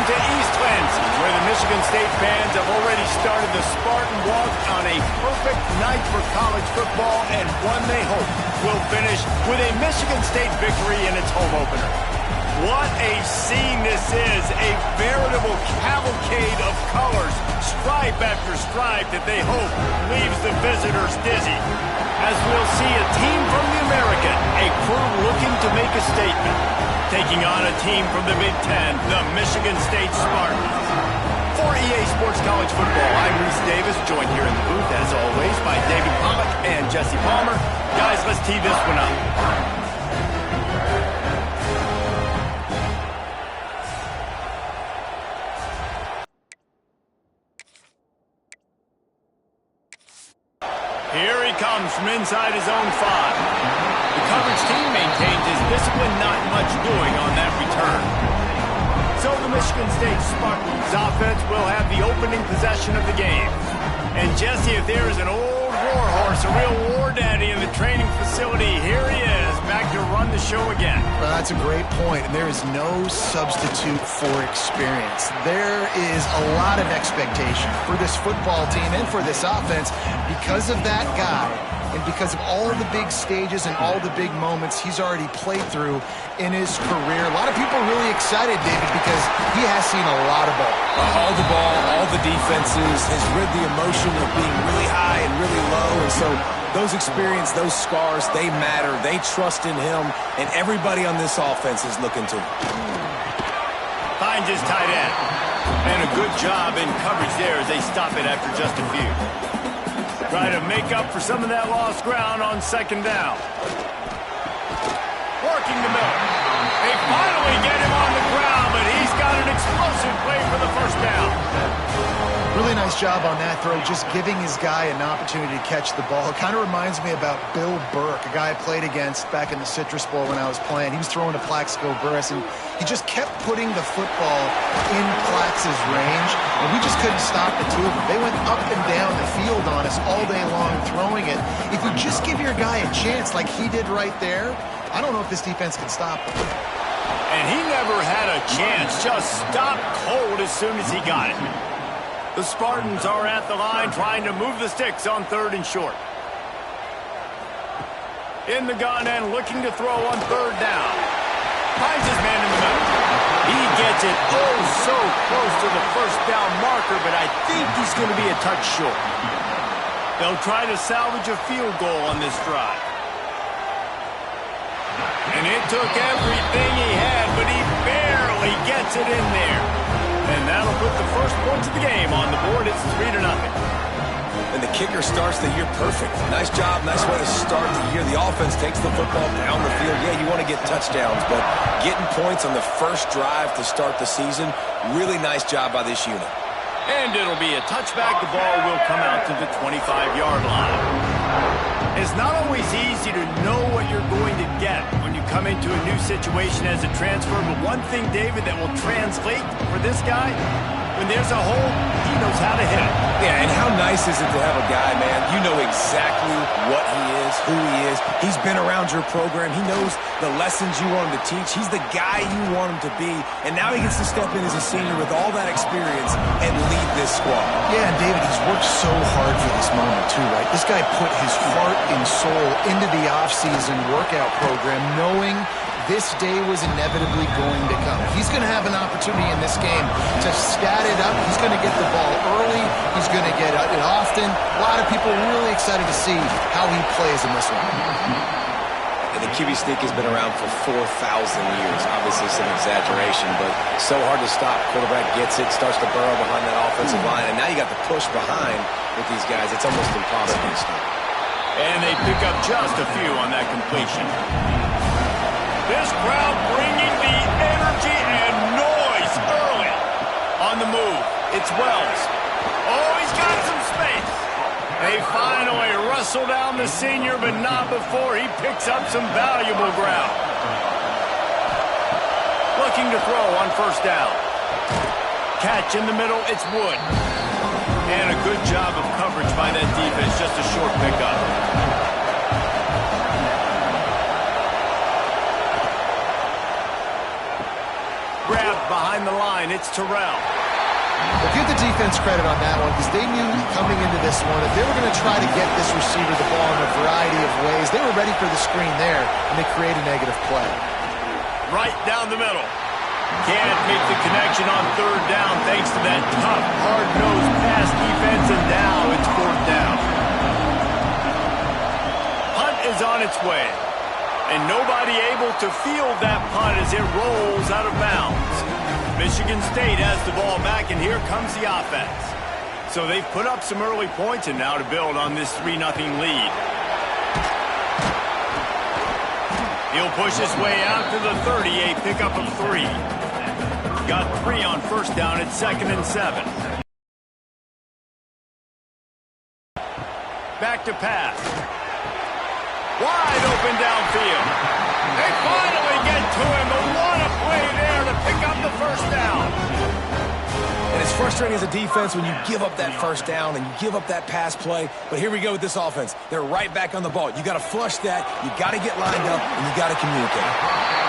to Eastland, where the Michigan State fans have already started the Spartan Walk on a perfect night for college football, and one they hope will finish with a Michigan State victory in its home opener. What a scene this is, a veritable cavalcade of colors, stripe after stripe that they hope leaves the visitors dizzy. As we'll see a team from the American, a crew looking to make a statement, taking on a team from the Big Ten, the Michigan State Spartans. For EA Sports College Football, I'm Reese Davis, joined here in the booth, as always, by David Pollack and Jesse Palmer. Guys, let's tee this one up. Here he comes from inside his own 5. The coverage team maintains his discipline, not much doing on that return. So the Michigan State Spartans offense will have the opening possession of the game. And Jesse, if there is an old war horse, a real war daddy in the training facility, here he is, back to run the show again. Well, that's a great point, and there is no substitute for experience. There is a lot of expectation for this football team and for this offense because of that guy and because of all the big stages and all the big moments he's already played through in his career. A lot of people are really excited, David, because he has seen a lot of ball. All the ball, all the defenses, has rid the emotion of being really high and really low, and so those experience, those scars, they matter. They trust in him, and everybody on this offense is looking to him. Finds his tight end. And a good job in coverage there as they stop it after just a few. Try to make up for some of that lost ground on second down. Working the middle. They finally get him on the ground, but he's got an explosive play for the first down. Really nice job on that throw, just giving his guy an opportunity to catch the ball. It kind of reminds me about Bill Burke, a guy I played against back in the Citrus Bowl when I was playing. He was throwing to Plaxico Burress, and he just kept putting the football in Plax's range, and we just couldn't stop the two of them. They went up and down the field on us all day long throwing it. If you just give your guy a chance like he did right there, I don't know if this defense can stop him. And he never had a chance, just stopped cold as soon as he got it. The Spartans are at the line trying to move the sticks on 3rd and short. In the gun and looking to throw on 3rd down. Finds his man in the middle. He gets it oh so close to the first down marker, but I think he's going to be a touch short. They'll try to salvage a field goal on this drive. And it took everything he had, but he barely gets it in there. And that'll put the first points of the game on the board. It's 3-0. And the kicker starts the year perfect. Nice job, nice way to start the year. The offense takes the football down the field. Yeah, you want to get touchdowns, but getting points on the first drive to start the season, really nice job by this unit. And it'll be a touchback. The ball will come out to the 25-yard line. It's not always easy to know what you're going to get when you come into a new situation as a transfer, but one thing, David, that will translate for this guy, when there's a hole, he knows how to hit it. Yeah, and how nice is it to have a guy, man, you know exactly what he is, who he is. He's been around your program. He knows the lessons you want him to teach. He's the guy you want him to be, and now he gets to step in as a senior with all that experience and lead this squad. Yeah, and David, he's worked so hard for this moment too, right? This guy put his heart and soul into the offseason workout program knowing this day was inevitably going to come. He's going to have an opportunity in this game to stat it up. He's going to get the ball early. He's going to get it often. A lot of people are really excited to see how he plays in this one. And the QB sneak has been around for 4,000 years. Obviously some exaggeration, but so hard to stop. Quarterback gets it, starts to burrow behind that offensive line, and now you got the push behind with these guys. It's almost impossible to stop. And they pick up just a few on that completion. This crowd bringing the energy and noise early. On the move, it's Wells. Oh, he's got some space. They finally wrestle down the senior, but not before he picks up some valuable ground. Looking to throw on 1st down. Catch in the middle, it's Wood. And a good job of coverage by that defense, just a short pickup. grab behind the line. It's Terrell. Well, give the defense credit on that one because they knew coming into this one that they were going to try to get this receiver the ball in a variety of ways. They were ready for the screen there, and they create a negative play. Right down the middle. Can't make the connection on third down thanks to that tough, hard-nosed pass defense, and now it's fourth down. Punt is on its way, and nobody able to field that punt as it rolls out of bounds. Michigan State has the ball back, and here comes the offense. So they've put up some early points, and now to build on this 3-0 lead. He'll push his way out to the 30, a pickup of 3. Got 3 on first down at 2nd and 7. Back to pass. Wide open downfield. They finally get to him, but what a play there to pick up the first down. And it's frustrating as a defense when you give up that first down and you give up that pass play. But here we go with this offense. They're right back on the ball. You got to flush that. You got to get lined up, and you got to communicate.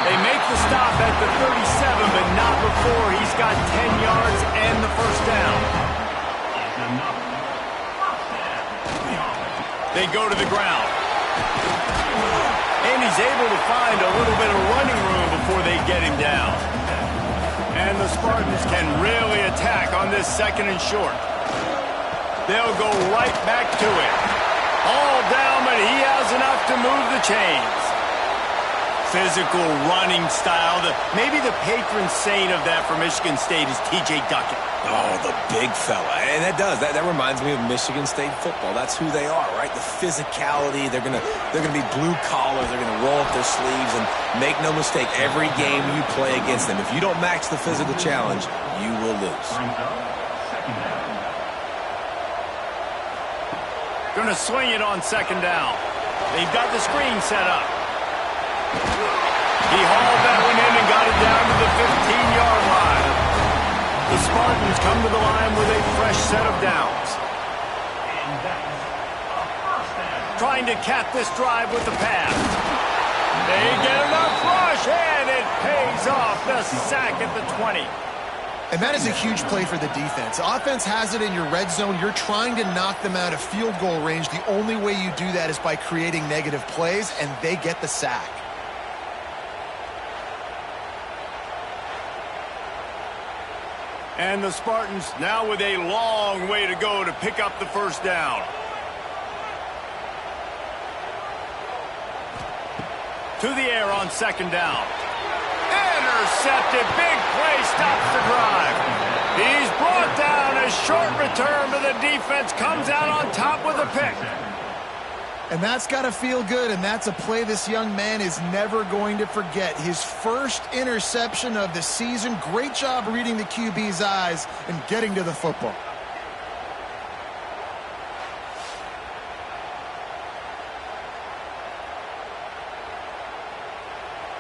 They make the stop at the 37, but not before he's got 10 yards and the first down. They go to the ground. And he's able to find a little bit of running room before they get him down. And the Spartans can really attack on this 2nd and short. They'll go right back to it. All down, but he has enough to move the chains. Physical running style. Maybe the patron saint of that for Michigan State is T.J. Duckett. Oh, the big fella. And that reminds me of Michigan State football. That's who they are, right? The physicality. They're gonna be blue collar. They're gonna roll up their sleeves, and make no mistake, every game you play against them, if you don't match the physical challenge, you will lose. Gonna swing it on 2nd down. They've got the screen set up. He hauled that one in and got it down to the 15-yard line. The Spartans come to the line with a fresh set of downs. Trying to cap this drive with the pass. They get enough rush, and it pays off. The sack at the 20. And that is a huge play for the defense. Offense has it in your red zone. You're trying to knock them out of field goal range. The only way you do that is by creating negative plays, and they get the sack. And the Spartans now with a long way to go to pick up the first down. To the air on 2nd down. Intercepted. Big play stops the drive. He's brought down. A short return, but the defense comes out on top with a pick. And that's got to feel good, and that's a play this young man is never going to forget. His first interception of the season. Great job reading the QB's eyes and getting to the football.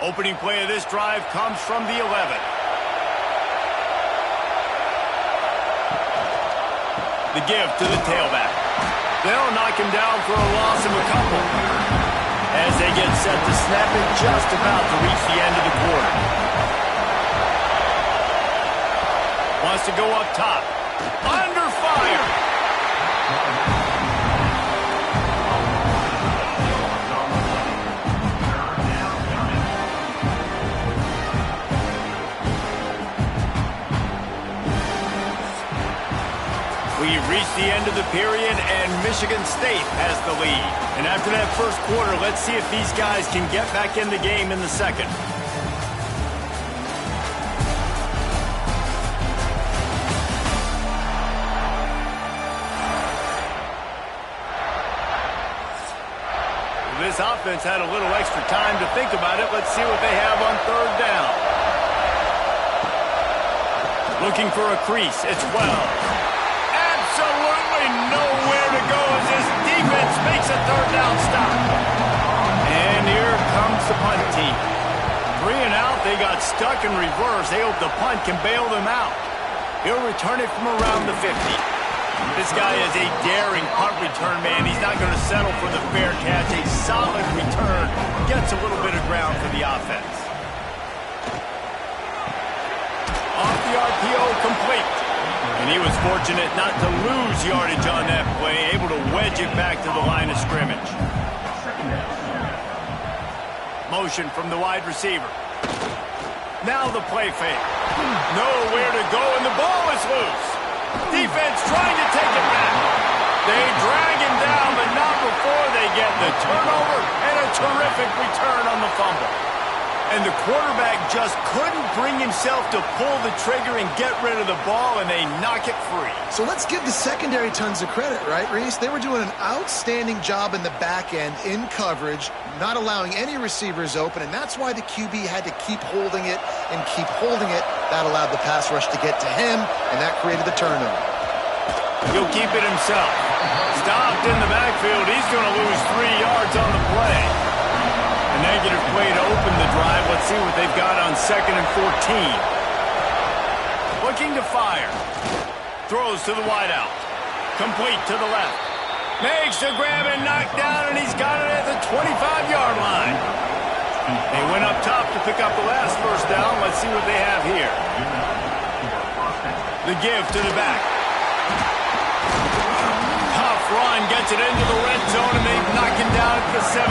Opening play of this drive comes from the 11. The give to the tailback. They'll knock him down for a loss of a couple. As they get set to snap it, just about to reach the end of the quarter. Wants to go up top. Under fire. We've reached the end of the period, and Michigan State has the lead. And after that first quarter, let's see if these guys can get back in the game in the second. This offense had a little extra time to think about it. Let's see what they have on 3rd down. Looking for a crease. It's Wells. Absolutely nowhere to go as this defense makes a 3rd down stop. And here comes the punt team. 3 and out. They got stuck in reverse. They hope the punt can bail them out. He'll return it from around the 50. This guy is a daring punt return man. He's not going to settle for the fair catch. A solid return. Gets a little bit of ground for the offense. the RPO complete. And he was fortunate not to lose yardage on that play, able to wedge it back to the line of scrimmage. Motion from the wide receiver. Now the play fake. Nowhere to go, and the ball is loose. Defense trying to take it back. They drag him down, but not before they get the turnover and a terrific return on the fumble. And the quarterback just couldn't bring himself to pull the trigger and get rid of the ball, and they knock it free. So let's give the secondary tons of credit, right, Reese? They were doing an outstanding job in the back end, in coverage, not allowing any receivers open, and that's why the QB had to keep holding it and keep holding it. That allowed the pass rush to get to him, and that created the turnover. He'll keep it himself. Stopped in the backfield. He's going to lose 3 yards on the play. A negative play to open the drive. Let's see what they've got on 2nd and 14. Looking to fire. Throws to the wideout. Complete to the left. Makes the grab and knock down, and he's got it at the 25-yard line. They went up top to pick up the last first down. Let's see what they have here. The give to the back. Tough run, gets it into the red zone, and they knock him down at the 17.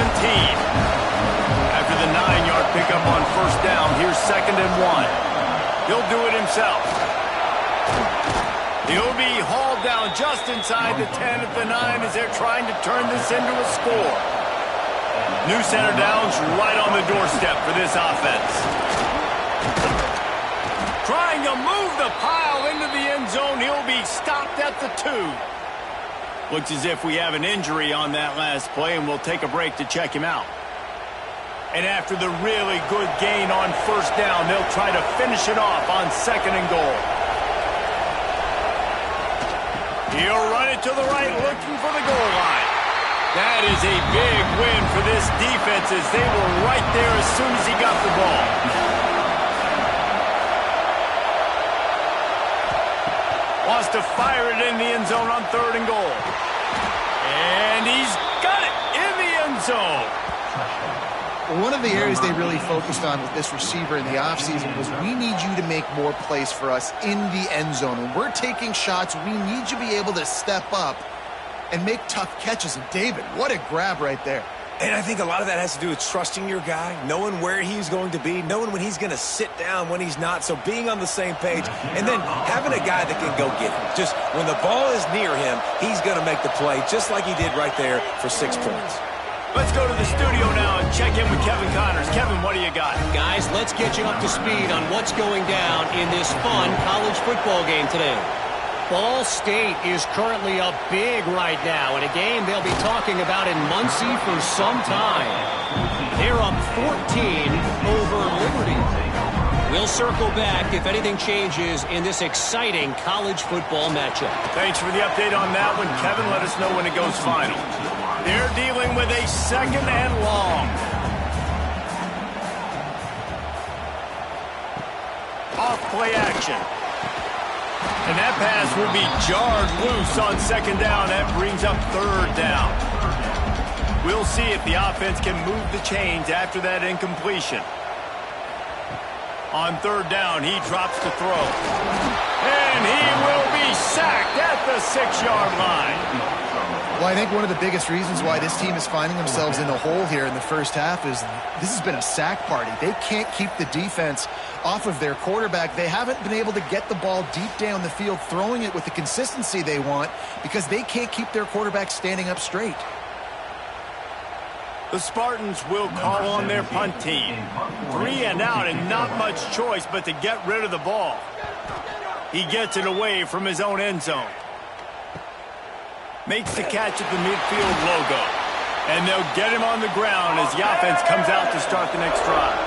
After the 9-yard pickup on first down, here's 2nd and 1. He'll do it himself. He'll be hauled down just inside the 10 at the 9 as they're trying to turn this into a score. New center downs right on the doorstep for this offense. Trying to move the pile into the end zone. He'll be stopped at the 2. Looks as if we have an injury on that last play, and we'll take a break to check him out. And after the really good gain on first down, they'll try to finish it off on 2nd and goal. He'll run it to the right, looking for the goal line. That is a big win for this defense as they were right there as soon as he got the ball. Wants to fire it in the end zone on 3rd and goal. And he's got it in the end zone. One of the areas they really focused on with this receiver in the offseason was we need you to make more plays for us in the end zone. When we're taking shots, we need you to be able to step up and make tough catches. And David, what a grab right there. And I think a lot of that has to do with trusting your guy, knowing where he's going to be, knowing when he's going to sit down, when he's not, so being on the same page, and then having a guy that can go get him. Just when the ball is near him, he's going to make the play, just like he did right there for 6 points. Let's go to the studio now and check in with Kevin Connors. Kevin, what do you got? Guys, let's get you up to speed on what's going down in this fun college football game today. Ball State is currently up big right now in a game they'll be talking about in Muncie for some time. They're up 14 over Liberty. We'll circle back if anything changes in this exciting college football matchup. Thanks for the update on that one, Kevin. Let us know when it goes final. They're dealing with a 2nd and long. Off play action. And that pass will be jarred loose on 2nd down. That brings up 3rd down. We'll see if the offense can move the chains after that incompletion. On 3rd down, he drops to throw. And he will be sacked at the 6-yard line. Well, I think one of the biggest reasons why this team is finding themselves in the hole here in the first half is this has been a sack party. They can't keep the defense off of their quarterback. They haven't been able to get the ball deep down the field, throwing it with the consistency they want because they can't keep their quarterback standing up straight. The Spartans will call on their punt team. 3 and out and not much choice but to get rid of the ball. He gets it away from his own end zone. Makes the catch at the midfield logo. And they'll get him on the ground as the offense comes out to start the next drive.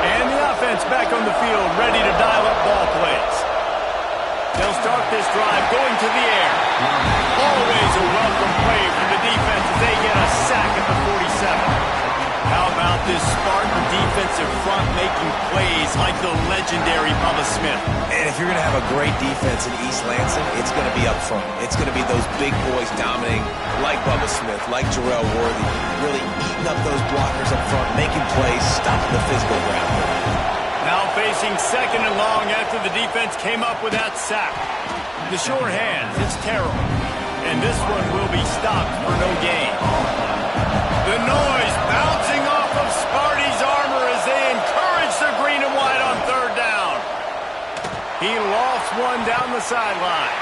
And the offense back on the field, ready to dial up ball plays. They'll start this drive going to the air. Always a welcome play for the defense as they get a sack at the 47. How about this Spartan defensive front making plays like the legendary Bubba Smith? And if you're going to have a great defense in East Lansing, it's going to be up front. It's going to be those big boys dominating like Bubba Smith, like Jarrell Worthy, really eating up those blockers up front, making plays, stopping the physical ground. Now facing second and long after the defense came up with that sack. The sure hands, it's Terrell. And this one will be stopped for no gain. The noise bouncing off of Sparty's armor as they encourage the green and white on third down. He lofts one down the sideline.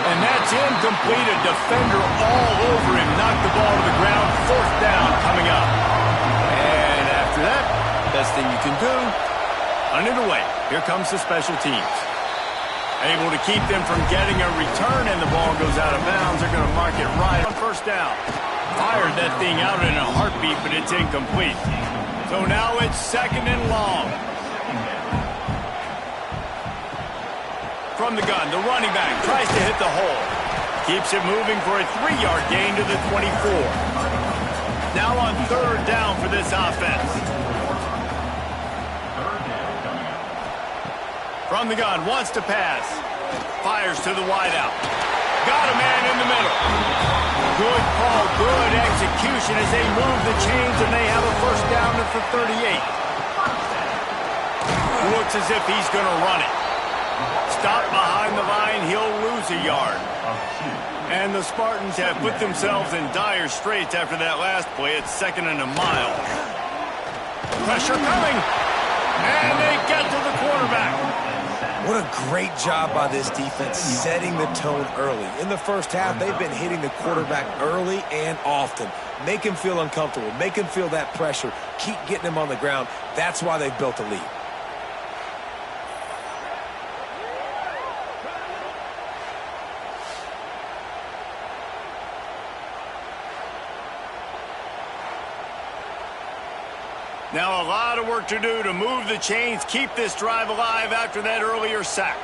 And that's incomplete. A defender all over him. Knocked the ball to the ground. Fourth down coming up. And after that, best thing you can do, hunt it away. Here comes the special teams. Able to keep them from getting a return, and the ball goes out of bounds. They're going to mark it right on first down. Fired that thing out in a heartbeat, but it's incomplete. So now it's second and long. From the gun, the running back tries to hit the hole. Keeps it moving for a 3-yard gain to the 24. Now on third down for this offense. From the gun, wants to pass. Fires to the wideout. Got a man in the middle. Good call, good execution as they move the chains, and they have a first down at the 38. Looks as if he's going to run it. Stop behind the line, he'll lose a yard. And the Spartans have put themselves in dire straits after that last play. It's second and a mile. Pressure coming. And they get to the quarterback. What a great job by this defense setting the tone early. In the first half, they've been hitting the quarterback early and often. Make him feel uncomfortable. Make him feel that pressure. Keep getting him on the ground. That's why they've built a lead. Now a lot of work to do to move the chains, keep this drive alive after that earlier sack.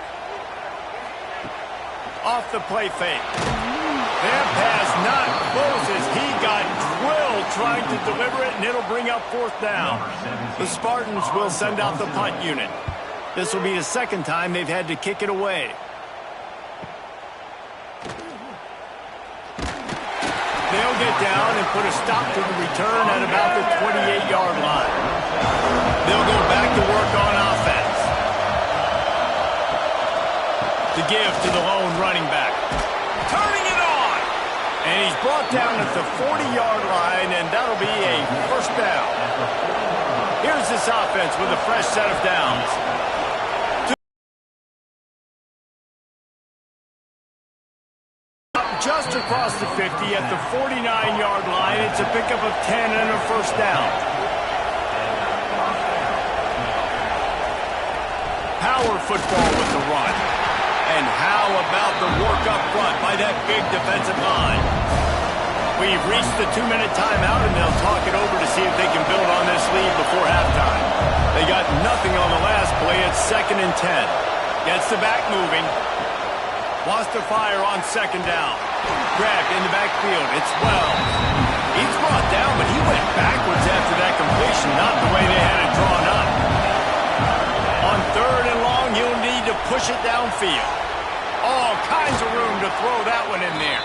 Off the play fake. That pass not close as he got drilled trying to deliver it, and it'll bring up fourth down. The Spartans will send out the punt unit. This will be the second time they've had to kick it away. They'll get down and put a stop to the return at about the 28-yard line. They'll go back to work on offense. To give to the lone running back. Turning it on! And he's brought down at the 40-yard line, and that'll be a first down. Here's this offense with a fresh set of downs. Just across the 50 at the 49-yard line. It's a pickup of 10 and a first down. Power football with the run. And how about the work up front by that big defensive line? We've reached the 2-minute timeout, and they'll talk it over to see if they can build on this lead before halftime. They got nothing on the last play. It's second and 10. Gets the back moving. Wants to fire on second down. Grabbed in the backfield. It's Wells. He's brought down, but he went backwards after that completion, not the way they had it drawn up. On third and long, he'll need to push it downfield. All kinds of room to throw that one in there.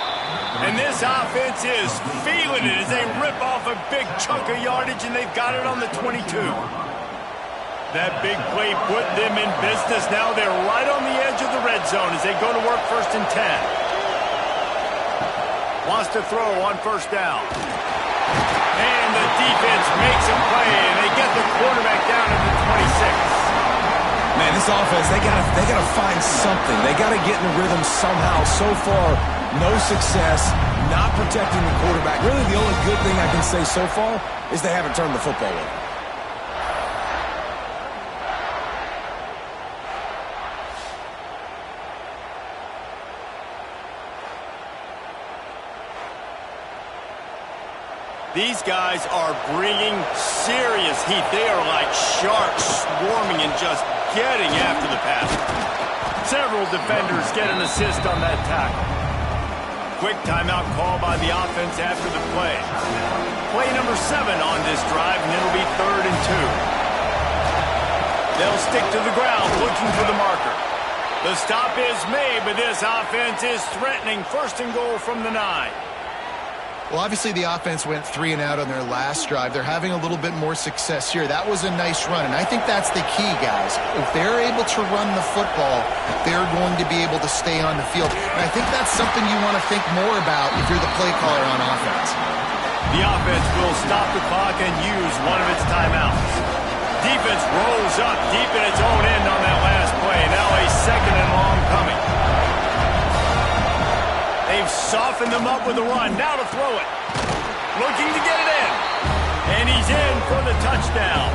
And this offense is feeling it as they rip off a big chunk of yardage, and they've got it on the 22. That big play put them in business. Now they're right on the edge of the red zone as they go to work first and 10. Wants to throw on first down. And the defense makes a play, and they get the quarterback down at the 26. Man, this offense, they gotta find something. They gotta get in the rhythm somehow. So far, no success, not protecting the quarterback. Really, the only good thing I can say so far is they haven't turned the football over. These guys are bringing serious heat. They are like sharks swarming and just getting after the pass. Several defenders get an assist on that tackle. Quick timeout call by the offense after the play. Play number 7 on this drive, and it'll be third and 2. They'll stick to the ground looking for the marker. The stop is made, but this offense is threatening first and goal from the 9. Well, obviously the offense went 3 and out on their last drive. They're having a little bit more success here. That was a nice run, and I think that's the key, guys. If they're able to run the football, they're going to be able to stay on the field. And I think that's something you want to think more about if you're the play caller on offense. The offense will stop the clock and use one of its timeouts. Defense rolls up deep in its own end on that last play. Now a 2nd and long coming. They've softened them up with a run. Now to throw it. Looking to get it in. And he's in for the touchdown.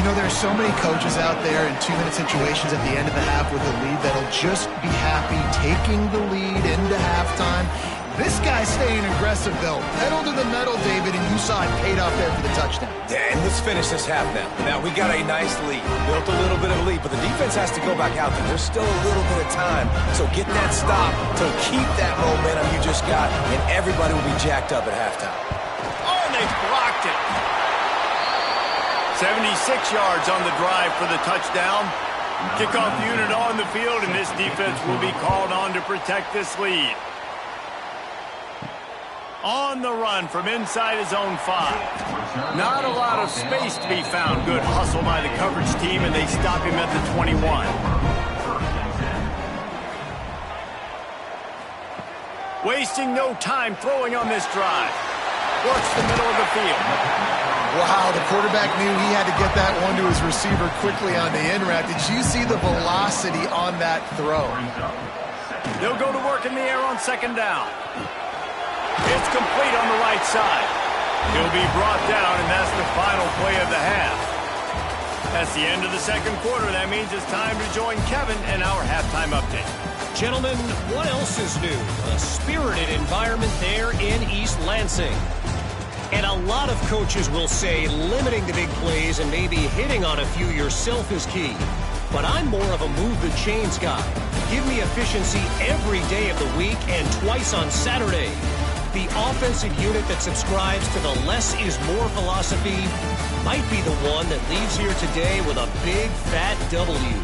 You know, there's so many coaches out there in 2-minute situations at the end of the half with a lead that'll just be happy taking the lead into halftime. This guy's staying aggressive, though. Pedal to the metal, David, and you saw it paid off there for the touchdown. Yeah, and let's finish this half now. Now, we got a nice lead. Built a little bit of a lead, but the defense has to go back out there. There's still a little bit of time. So get that stop to keep that momentum you just got, and everybody will be jacked up at halftime. Oh, and they blocked it. 76 yards on the drive for the touchdown. Kickoff unit on the field, and this defense will be called on to protect this lead. On the run from inside his own 5. Not a lot of space to be found. Good hustle by the coverage team, and they stop him at the 21. Wasting no time throwing on this drive. Works the middle of the field. Wow, the quarterback knew he had to get that one to his receiver quickly on the end route. Did you see the velocity on that throw? They'll go to work in the air on 2nd down. It's complete on the right side. He'll be brought down, and that's the final play of the half. That's the end of the 2nd quarter. That means it's time to join Kevin and our halftime update. Gentlemen, what else is new? A spirited environment there in East Lansing. And a lot of coaches will say limiting the big plays and maybe hitting on a few yourself is key. But I'm more of a move the chains guy. Give me efficiency every day of the week and twice on Saturday. The offensive unit that subscribes to the less is more philosophy might be the one that leaves here today with a big fat W.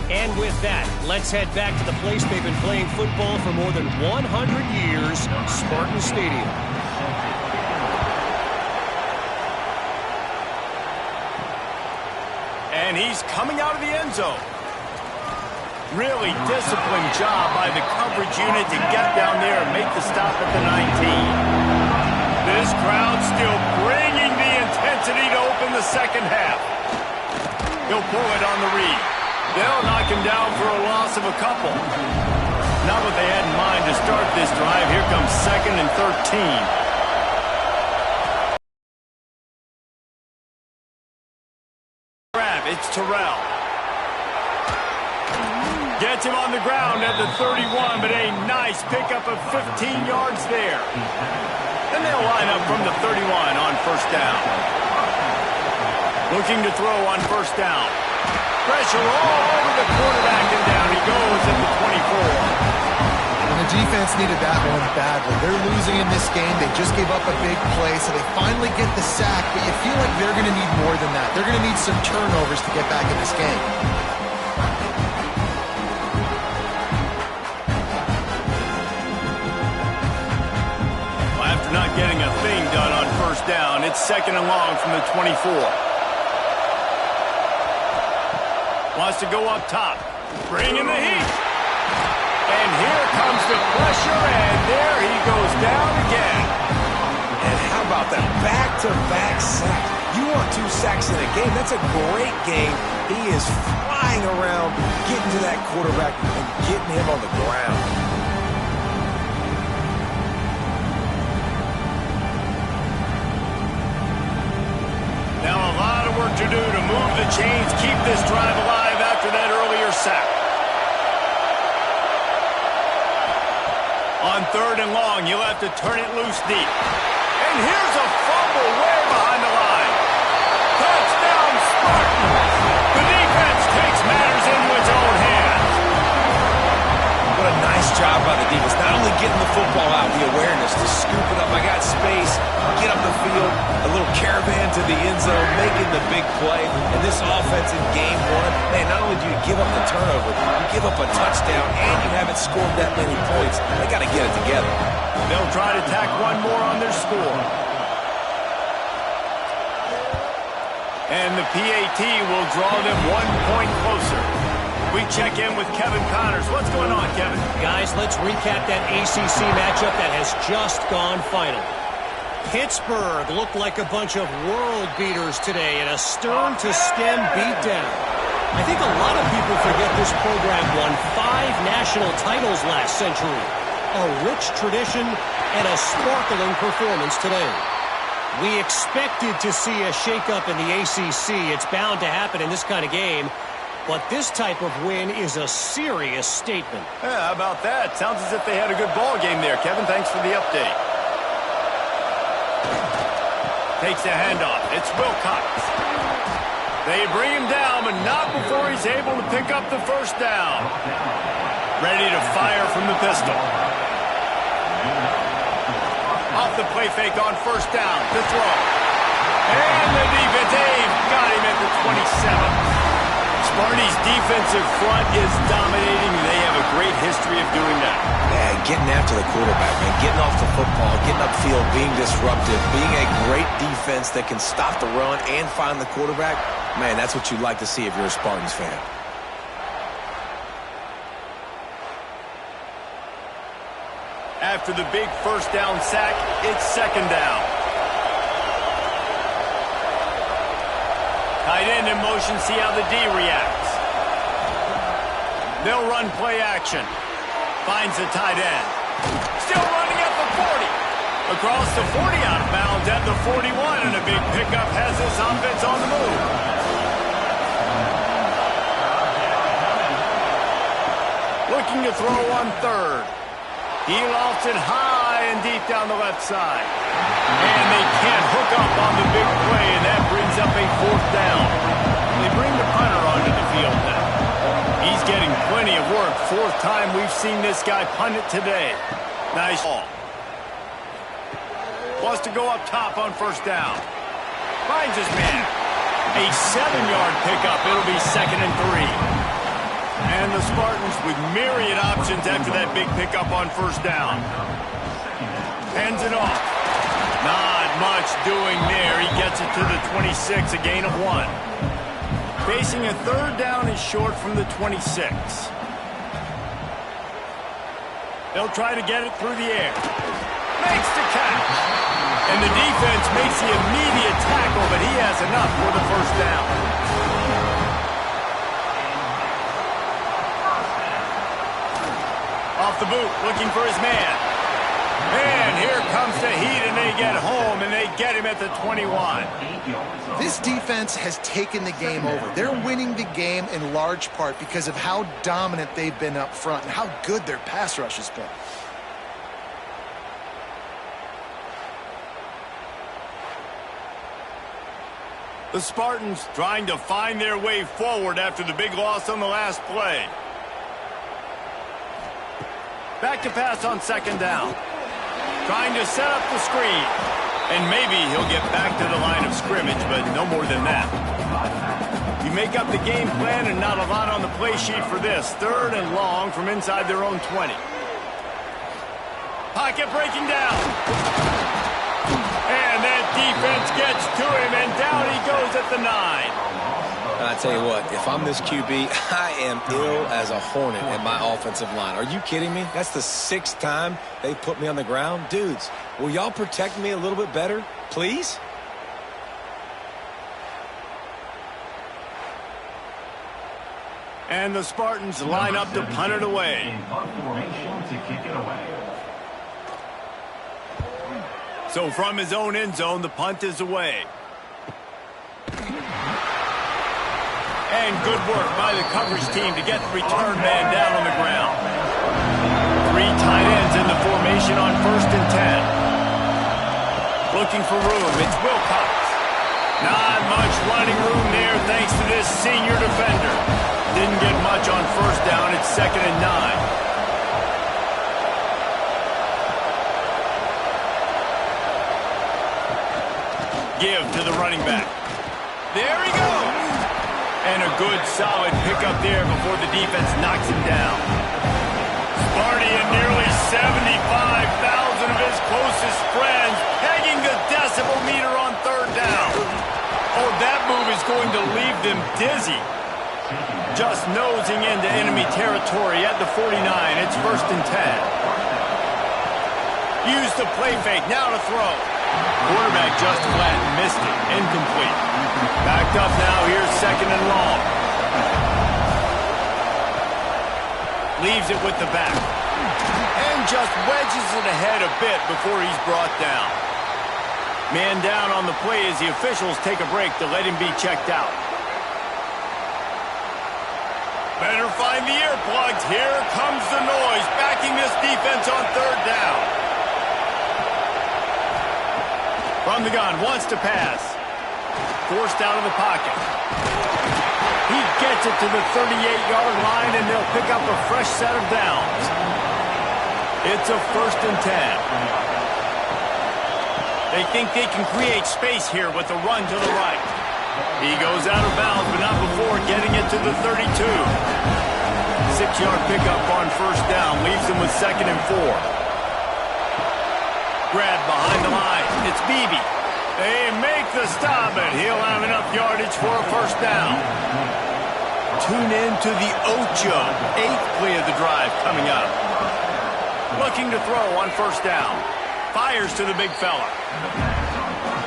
And with that, let's head back to the place they've been playing football for more than 100 years, Spartan Stadium. And he's coming out of the end zone. Really disciplined job by the coverage unit to get down there and make the stop at the 19. This crowd still bringing the intensity to open the 2nd half. He'll pull it on the read. They'll knock him down for a loss of a couple. Not what they had in mind to start this drive. Here comes 2nd and 13. It's Terrell. Gets him on the ground at the 31, but a nice pickup of 15 yards there. Then they'll line up from the 31 on 1st down. Looking to throw on 1st down. Pressure all over the quarterback, and down he goes at the 24. And the defense needed that one badly. They're losing in this game. They just gave up a big play, so they finally get the sack, but you feel like they're going to need more than that. They're going to need some turnovers to get back in this game. Well, after not getting a thing done on 1st down, it's 2nd and long from the 24. Wants to go up top. Bring in the heat. And here comes the pressure, and there he goes down again. And how about that back-to-back sack? You want 2 sacks in a game. That's a great game. He is flying around, getting to that quarterback and getting him on the ground. Now a lot of work to do to move the chains, keep this drive alive after that earlier sack. On 3rd and long, you'll have to turn it loose deep. And here's a fumble way behind the line. Touchdown, Spartans! The defense takes matters into its own hands. What a nice job by the defense. Not only getting the football out, the awareness to scoop it up. I got space, get up the field, a little caravan to the end zone, making the big play. And this offense in game 1, man, not only do you give up the turnover, you give up a touchdown, and you haven't scored that many points. They got to get it together. They'll try to tack one more on their score. And the PAT will draw them 1 point closer. We check in with Kevin Connors. What's going on, Kevin? Guys, let's recap that ACC matchup that has just gone final. Pittsburgh looked like a bunch of world beaters today in a stern-to-stem beatdown. I think a lot of people forget this program won 5 national titles last century. A rich tradition and a sparkling performance today. We expected to see a shakeup in the ACC. It's bound to happen in this kind of game. But this type of win is a serious statement. Yeah, how about that? Sounds as if they had a good ball game there, Kevin. Thanks for the update. Takes a handoff. It's Wilcox. They bring him down, but not before he's able to pick up the first down. Ready to fire from the pistol. Off the play fake on first down to throw. And the defense got him at the 27. Sparty's defensive front is dominating. They have a great history of doing that. Yeah, getting after the quarterback, man. Getting off the football, getting upfield, being disruptive, being a great defense that can stop the run and find the quarterback. Man, that's what you'd like to see if you're a Spartans fan. After the big first down sack, it's second down. Tight end in motion, see how the D reacts. They'll run play action. Finds the tight end. Still running at the 40. Across the 40, out of bounds at the 41, and a big pickup has this offense on the move. Looking to throw on third. He lofts it high and deep down the left side. And they can't hook up on the big play, and that brings up a fourth down. They bring the punter onto the field now. He's getting plenty of work. Fourth time we've seen this guy punt it today. Nice ball. Wants to go up top on first down. Finds his man. A 7-yard pickup. It'll be 2nd and 3. And the Spartans with myriad options after that big pickup on first down. Hands it off. Not much doing there. He gets it to the 26, a gain of 1. Facing a third down is short from the 26. They'll try to get it through the air. Makes the catch. And the defense makes the immediate tackle, but he has enough for the first down. Off the boot, looking for his man. And here comes the heat, and they get home, and they get him at the 21. This defense has taken the game over. They're winning the game in large part because of how dominant they've been up front and how good their pass rush has been. The Spartans trying to find their way forward after the big loss on the last play. Back to pass on second down. Trying to set up the screen. And maybe he'll get back to the line of scrimmage, but no more than that. You make up the game plan and not a lot on the play sheet for this. 3rd and long from inside their own 20. Pocket breaking down. And that defense gets to him, and down he goes at the 9. I tell you what, if I'm this QB, I am ill as a hornet at my offensive line. Are you kidding me? That's the 6th time they put me on the ground. Dudes, will y'all protect me a little bit better, please? And the Spartans line up to punt it away. So from his own end zone, the punt is away. And good work by the coverage team to get the return man down on the ground. 3 tight ends in the formation on 1st and 10. Looking for room, it's Wilcox. Not much running room there thanks to this senior defender. Didn't get much on first down, it's 2nd and 9. Give to the running back. There he goes. And a good, solid pickup there before the defense knocks him down. Sparty and nearly 75,000 going to leave them dizzy. Just nosing into enemy territory at the 49. It's 1st and 10. Use the play fake. Now to throw. Quarterback just flat and missed it. Incomplete. Backed up now. Here's 2nd and long. Leaves it with the back. And just wedges it ahead a bit before he's brought down. Man down on the play as the officials take a break to let him be checked out. Better find the earplugs. Here comes the noise, backing this defense on 3rd down. From the gun, wants to pass. Forced out of the pocket. He gets it to the 38-yard line, and they'll pick up a fresh set of downs. It's a 1st and 10. They think they can create space here with a run to the right. He goes out of bounds, but not before getting it to the 32. 6-yard pickup on 1st down, leaves them with 2nd and 4. Grab behind the line. It's Beebe. They make the stop, and he'll have enough yardage for a 1st down. Tune in to the Ocho. 8th play of the drive coming up. Looking to throw on 1st down. Fires to the big fella.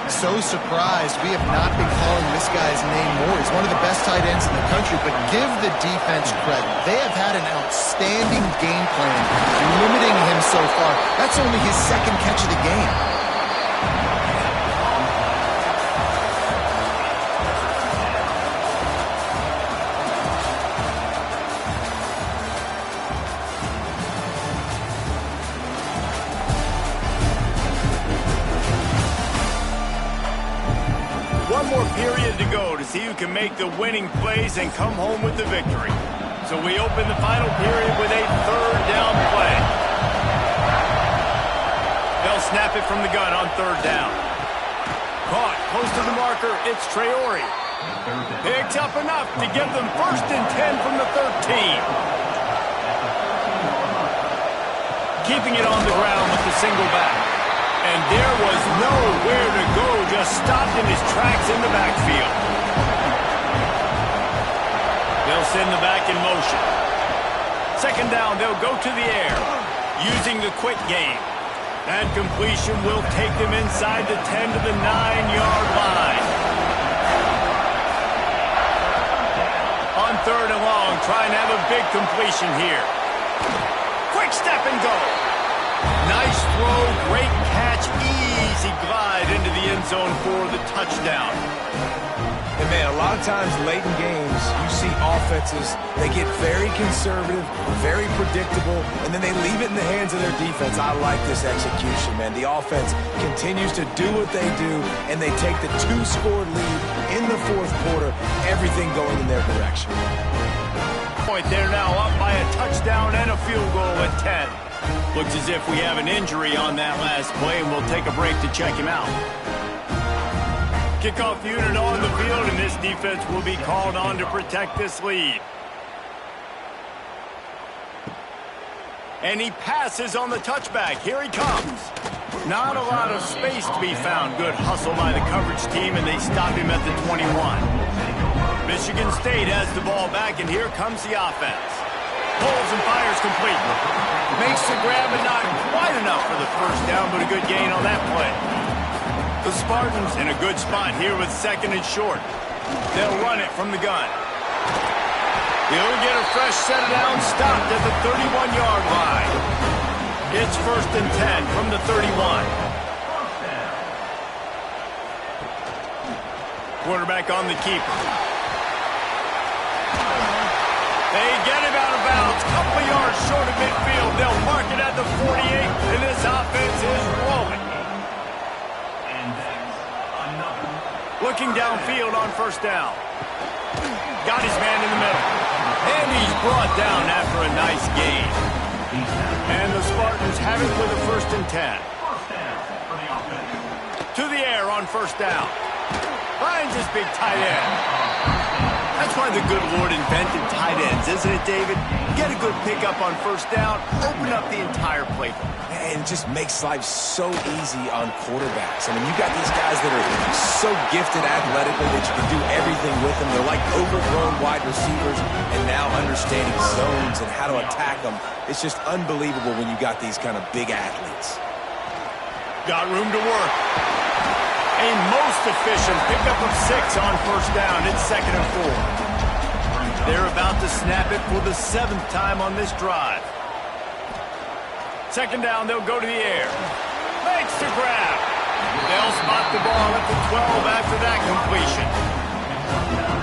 So surprised we have not been calling this guy's name more. He's one of the best tight ends in the country, but give the defense credit. They have had an outstanding game plan, limiting him so far. That's only his 2nd catch of the game. Period to go to see who can make the winning plays and come home with the victory. So we open the final period with a 3rd down play. They'll snap it from the gun on 3rd down. Caught close to the marker. It's Traore. Picks up enough to give them 1st and 10 from the 13. Keeping it on the ground with the single back. And there was nowhere to go, just stopped in his tracks in the backfield. They'll send the back in motion. 2nd down, they'll go to the air, using the quick game. That completion will take them inside the 10 to the 9-yard line. On 3rd and long, trying to have a big completion here. Quick step and go. Nice throw, great catch, easy glide into the end zone for the touchdown. And man, a lot of times late in games, you see offenses, they get very conservative, very predictable, and then they leave it in the hands of their defense. I like this execution, man. The offense continues to do what they do, and they take the 2-score lead in the 4th quarter, everything going in their direction. They're now up by a touchdown and a field goal at 10. Looks as if we have an injury on that last play, and we'll take a break to check him out. Kickoff unit on the field, and this defense will be called on to protect this lead. And he passes on the touchback. Here he comes. Not a lot of space to be found. Good hustle by the coverage team, and they stop him at the 21. Michigan State has the ball back, and here comes the offense. Pulls and fires complete. Makes the grab, but not quite enough for the 1st down, but a good gain on that play. The Spartans in a good spot here with 2nd and short. They'll run it from the gun. He'll get a fresh set of downs, stopped at the 31-yard line. It's 1st and 10 from the 31. Quarterback on the keeper. They get him out of bounds, couple of yards short of midfield. They'll mark it at the 48, and this offense is rolling. Looking downfield on 1st down. Got his man in the middle. And he's brought down after a nice gain. And the Spartans have it with a 1st and 10. To the air on 1st down. Finds his big tight end. That's why the good Lord invented tight ends, isn't it, David? Get a good pickup on first down, open up the entire playbook. And it just makes life so easy on quarterbacks. I mean, you got these guys that are so gifted athletically that you can do everything with them. They're like overgrown wide receivers, and now understanding zones and how to attack them. It's just unbelievable when you got these kind of big athletes. Got room to work. A most efficient pickup of 6 on first down. It's 2nd and 4. They're about to snap it for the 7th time on this drive. 2nd down, they'll go to the air. Makes the grab. They'll spot the ball at the 12 after that completion.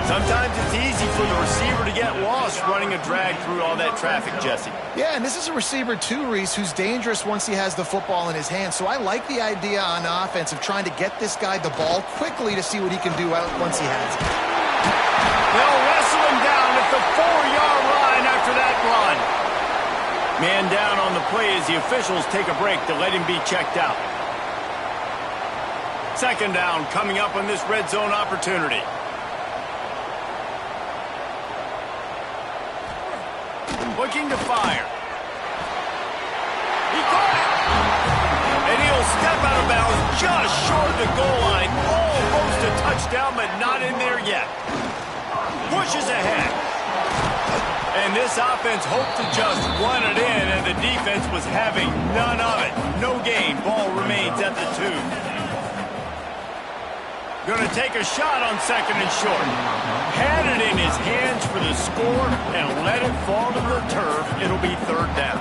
Sometimes it's easy for the receiver to get lost running a drag through all that traffic, Jesse. Yeah, and this is a receiver too, Reese, who's dangerous once he has the football in his hands. So I like the idea on offense of trying to get this guy the ball quickly to see what he can do out once he has it. They'll wrestle him down at the 4-yard line after that run. Man down on the play as the officials take a break to let him be checked out. 2nd down coming up on this red zone opportunity. Looking to fire. He caught it. And he'll step out of bounds just short of the goal line. Almost a touchdown, but not in there yet. Pushes ahead. And this offense hoped to just run it in, and the defense was having none of it. No gain. Ball remains at the 2. Going to take a shot on 2nd and short. Had it in his hands for the score and let it fall to the turf. It'll be 3rd down.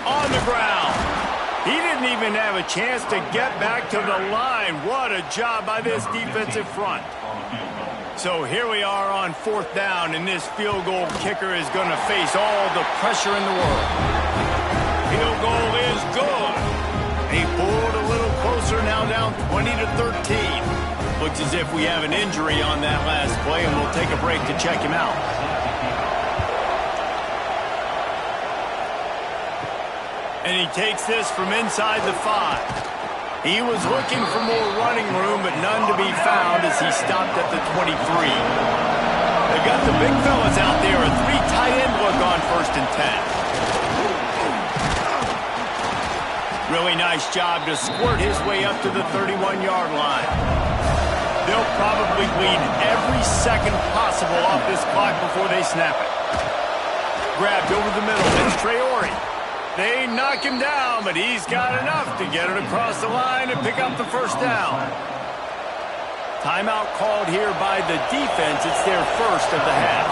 On the ground. He didn't even have a chance to get back to the line. What a job by this defensive front. So here we are on 4th down, and this field goal kicker is going to face all the pressure in the world. Field goal is good. He pulled a little closer, now down 20-13. Looks as if we have an injury on that last play, and we'll take a break to check him out. And he takes this from inside the 5. He was looking for more running room, but none to be found as he stopped at the 23. They've got the big fellas out there, a 3 tight end look on 1st and 10. Really nice job to squirt his way up to the 31-yard line. They'll probably bleed every second possible off this clock before they snap it. Grabbed over the middle, it's Traore. They knock him down, but he's got enough to get it across the line and pick up the 1st down. Timeout called here by the defense. It's their 1st of the half.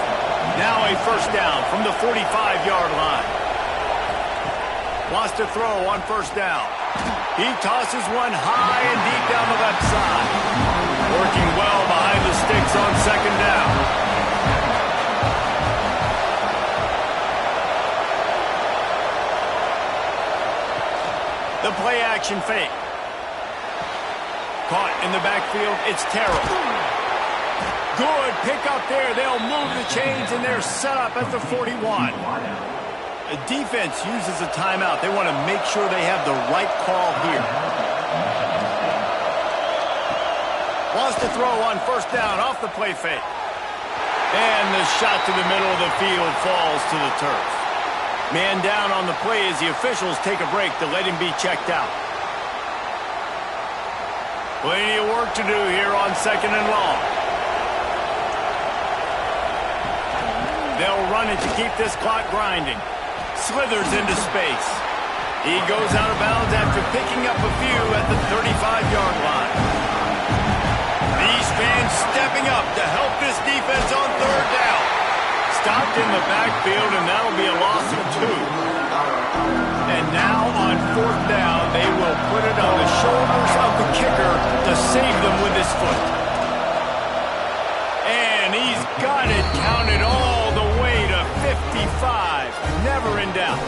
Now a 1st down from the 45-yard line. Wants to throw on 1st down. He tosses one high and deep down the left side. Working well behind the sticks on 2nd down. The play-action fake. Caught in the backfield. It's Terrell. Good pick up there. They'll move the chains, and they're set up at the 41. The defense uses a timeout. They want to make sure they have the right call here. Wants to throw on 1st down off the play fake. And the shot to the middle of the field falls to the turf. Man down on the play as the officials take a break to let him be checked out. Plenty of work to do here on 2nd and long. They'll run it to keep this clock grinding. Slithers into space. He goes out of bounds after picking up a few at the 35-yard line. These fans stepping up to help this defense on 3rd down. Stopped in the backfield, and that'll be a loss of 2. And now on 4th down, they will put it on the shoulders of the kicker to save them with his foot. And he's got it counted all the way to 55. Never in doubt.